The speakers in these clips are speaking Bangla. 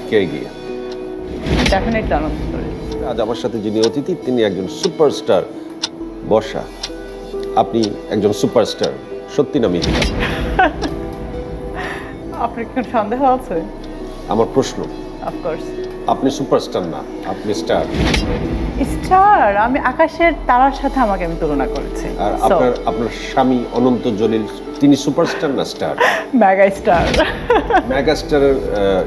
কে এগিয়ে? ডেফিনেটলি আনন্দ করি। আজ আমার সাথে যিনি অতিথি তিনি একজন সুপারস্টার বর্ষা। আপনি একজন সুপারস্টার, সত্যি না মিথ্যা? আপনার কি কোনো সন্দেহ আছে? আমার প্রশ্ন, অফকোর্স আপনি সুপারস্টার না, আপনি স্টার। স্টার, আমি আকাশের তারার সাথে আমাকে আমি তুলনা করেছি। আর আপনার স্বামী অনন্ত জলিল তিনি সুপারস্টার না স্টার? Mega star. মেগা স্টারের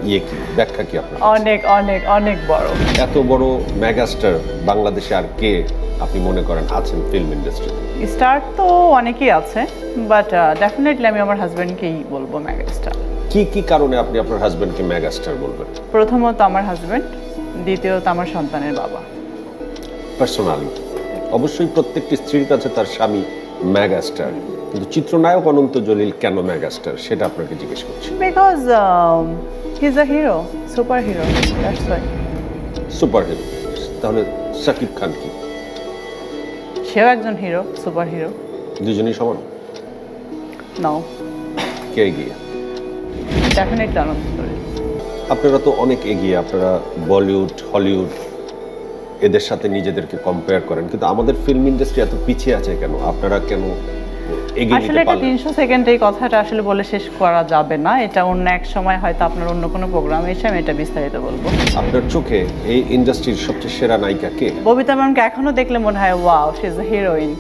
ইয়ে কি ব্যাখ্যা কি আপনার? অনেক অনেক অনেক বড়। এত বড় মেগা স্টার বাংলাদেশে আর কে আপনি মনে করেন আছেন ফিল্ম ইন্ডাস্ট্রিতে? স্টার তো অনেকেই আছে, বাট ডেফিনেটলি আমি আমার হাজব্যান্ডকেই বলবো মেগা স্টার। কি কি কারণে আপনি আপনার হাজবেন্ডকে মেগা স্টার বলবেন? প্রথমত আমার হাজব্যান্ড, দ্বিতীয়ত আমার সন্তানের বাবা। পার্সোনালি অবশ্যই প্রত্যেকটি স্ত্রীর কাছে তার স্বামী মেগা স্টার, কিন্তু চিত্রনায়ক অনন্ত জলিল কেন মেগা স্টার সেটা আপনাকে জিজ্ঞেস করছি। Because he is a hero, super hero, that's why. Super hero, তাহলে শাকিব খান কি? সেও একজন হিরো, সুপার হিরো। দুজনেই সমান? নাও কে এগিয়ে? ডেফিনেটলি আনন্দ করি। আপনারা তো অনেক এগিয়ে, আপনারা বলিউড হলিউড এদের সাথে নিজেদেরকে কম্পেয়ার করেন, কিন্তু আমাদের ফিল্ম ইন্ডাস্ট্রি এত পিছিয়ে আছে কেন? আপনারা কেন এগিয়ে আসলে নিতে এটা পারলেন? 300 সেকেন্ড এই কথাটা আসলে বলে শেষ করা যাবে না, এটা অন্য এক সময় হয়তো আপনার অন্য কোনো প্রোগ্রামে এসে আমি এটা বিস্তারিত বলবো। আপনার চোখে এই ইন্ডাস্ট্রির সবচেয়ে সেরা নায়িকা কে? ববিতা ম্যামকে এখনো দেখলে মনে হয় wow, she is a heroine.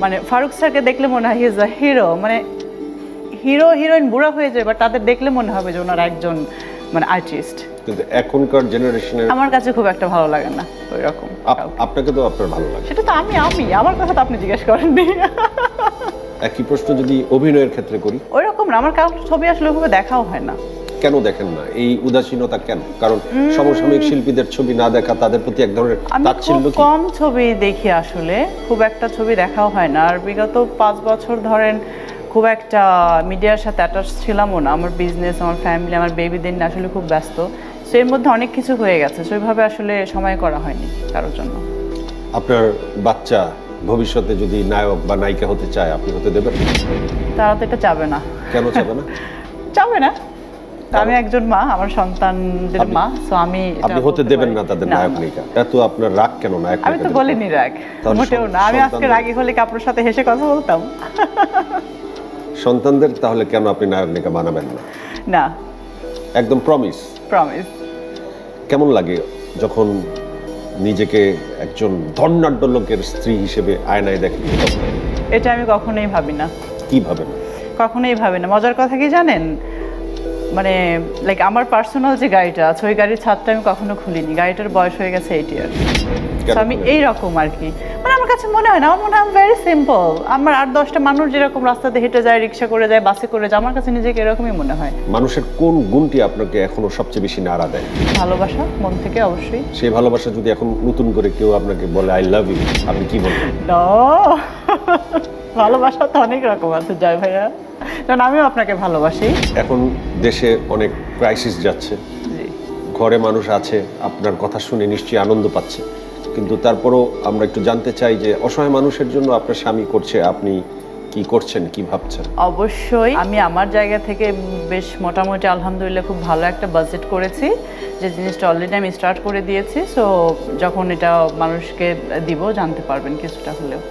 মানে ফারুক স্যারকে দেখলে মনে হয় হি ইজ আ হিরো। মানে হিরো হিরোইন বুড়া হয়ে যায়, বাট তাদের দেখলে মনে হবে যে ওনারা একজন মানে আর্টিস্ট। কিন্তু এখনকার জেনারেশনের আমার কাছে খুব একটা ভালো লাগে না ওই রকম। আপনাকে তো আপনার ভালো লাগে। সেটা তো আমি আমার কথা তো আপনি জিজ্ঞেস করেননি। একই প্রশ্ন যদি অভিনয়ের ক্ষেত্রে করি? ওই রকম না, আমার কারোর ছবি আসলে ওইভাবে দেখাও হয় না। কেন দেখেন না? এই উদাসীনতা কেন? কারণ সমসাময়িক শিল্পীদের ছবি না দেখা তাদের প্রতি এক ধরনের আমি তাচ্ছিল্য খুব কি? কম ছবি দেখি আসলে, খুব একটা ছবি দেখাও হয় না। আর বিগত 5 বছর ধরেন খুব একটা মিডিয়ার সাথে অ্যাটাচ ছিলামও না। আমার বিজনেস, আমার ফ্যামিলি, আমার বেবিদের নিয়ে আসলে খুব ব্যস্ত। সো এর মধ্যে অনেক কিছু হয়ে গেছে, সেইভাবে আসলে সময় করা হয়নি কারোর জন্য। আপনার বাচ্চা ভবিষ্যতে যদি নায়ক বা নায়িকা হতে চায় আপনি হতে দেবেন? তারা তো এটা চাবে না। কেন চাবে না? চাবে না। তা আমি একজন মা, আমার সন্তানদের মা, সো আমি আপনি হতে দেবেন না তাদের নায়ক নায়িকা? এত আপনার রাগ কেন নায়ক? আমি তো বলিনি রাগ, মোটেও না। আমি আজকে রাগী হলে কি আপনার সাথে হেসে কথা বলতাম? সন্তানদের তাহলে কেন আপনি নায়ক নায়িকা বানাবেন না? না, একদম প্রমিস? প্রমিস। কেমন লাগে যখন নিজেকে একজন ধনাঢ্য লোকের স্ত্রী হিসেবে আয়নায় দেখেন? এটা আমি কখনোই ভাবি না। কি ভাবেন? কখনোই ভাবি না। মজার কথা কি জানেন, মানে লাইক আমার পার্সোনাল যে গাড়িটা আছে ওই গাড়ির ছাদটা আমি কখনো খুলিনি। গাড়িটার বয়স হয়ে গেছে 8 ইয়ার। আমি এইরকম আর কি, মানে আমার কাছে মনে হয় না, আমার মনে হয় ভেরি সিম্পল। আমার 8-10টা মানুষ যেরকম রাস্তাতে হেঁটে যায়, রিক্সা করে যায়, বাসে করে যায়, আমার কাছে নিজেকে এরকমই মনে হয়। মানুষের কোন গুণটি আপনাকে এখনো সবচেয়ে বেশি নাড়া দেয়? ভালোবাসা, মন থেকে অবশ্যই। সেই ভালোবাসা যদি এখন নতুন করে কেউ আপনাকে বলে আই লাভ ইউ, আপনি কি বলবেন? ভালোবাসা তো অনেক রকম আছে জয় ভাইয়া, কারণ আমিও আপনাকে ভালোবাসি। এখন দেশে অনেক ক্রাইসিস যাচ্ছে, ঘরে মানুষ আছে, আপনার কথা শুনে নিশ্চয়ই আনন্দ পাচ্ছে, কিন্তু তারপরও আমরা একটু জানতে চাই যে অসহায় মানুষের জন্য আপনার স্বামী করছে, আপনি কি করছেন, কি ভাবছেন? অবশ্যই আমি আমার জায়গা থেকে বেশ মোটামুটি আলহামদুলিল্লাহ খুব ভালো একটা বাজেট করেছি, যে জিনিসটা অলরেডি আমি স্টার্ট করে দিয়েছি। সো যখন এটা মানুষকে দিব জানতে পারবেন কিছুটা হলেও।